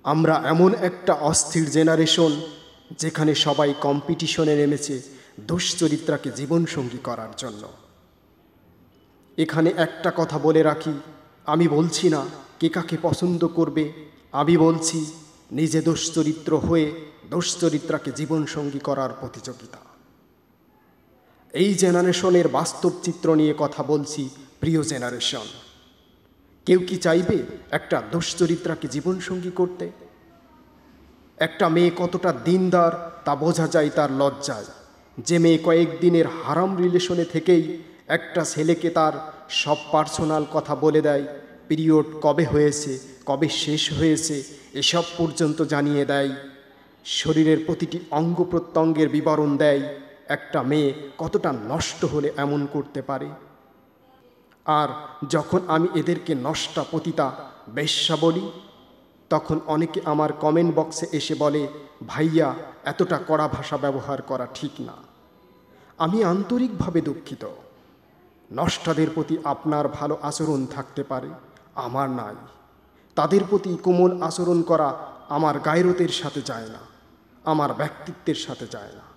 আমরা এমন একটা অস্থির জেনারেশন যেখানে সবাই কম্পিটিশনে নেমেছে দুশ্চরিত্রাকে জীবনসঙ্গী করার জন্য। এখানে একটা কথা বলে রাখি, আমি বলছি না কে কাকে পছন্দ করবে, আমি বলছি নিজে দুশ্চরিত্র হয়ে দুশ্চরিত্রাকে জীবনসঙ্গী করার প্রতিযোগিতা। এই জেনারেশনের বাস্তব চিত্র নিয়ে কথা বলছি। প্রিয় জেনারেশন, কেউ কি চাইবে একটা দুশ্চরিত্রাকে জীবনসঙ্গী করতে? একটা মেয়ে কতটা দিনদার তা বোঝা যায় তার লজ্জায়। যে মেয়ে কয়েকদিনের হারাম রিলেশনে থেকেই একটা ছেলেকে তার সব পার্সোনাল কথা বলে দেয়, পিরিয়ড কবে হয়েছে, কবে শেষ হয়েছে এসব পর্যন্ত জানিয়ে দেয়, শরীরের প্রতিটি অঙ্গ প্রত্যঙ্গের বিবরণ দেয়, একটা মেয়ে কতটা নষ্ট হলে এমন করতে পারে? আর যখন আমি এদেরকে নষ্টা পতিতা বেশ্যা বলি, তখন অনেকে আমার কমেন্ট বক্সে এসে বলে, ভাইয়া এতটা কড়া ভাষা ব্যবহার করা ঠিক না। আমি আন্তরিকভাবে দুঃখিত। নষ্টাদের প্রতি আপনার ভালো আচরণ থাকতে পারে, আমার নাই। তাদের প্রতি কোমল আচরণ করা আমার গায়রতের সাথে যায় না, আমার ব্যক্তিত্বের সাথে যায় না।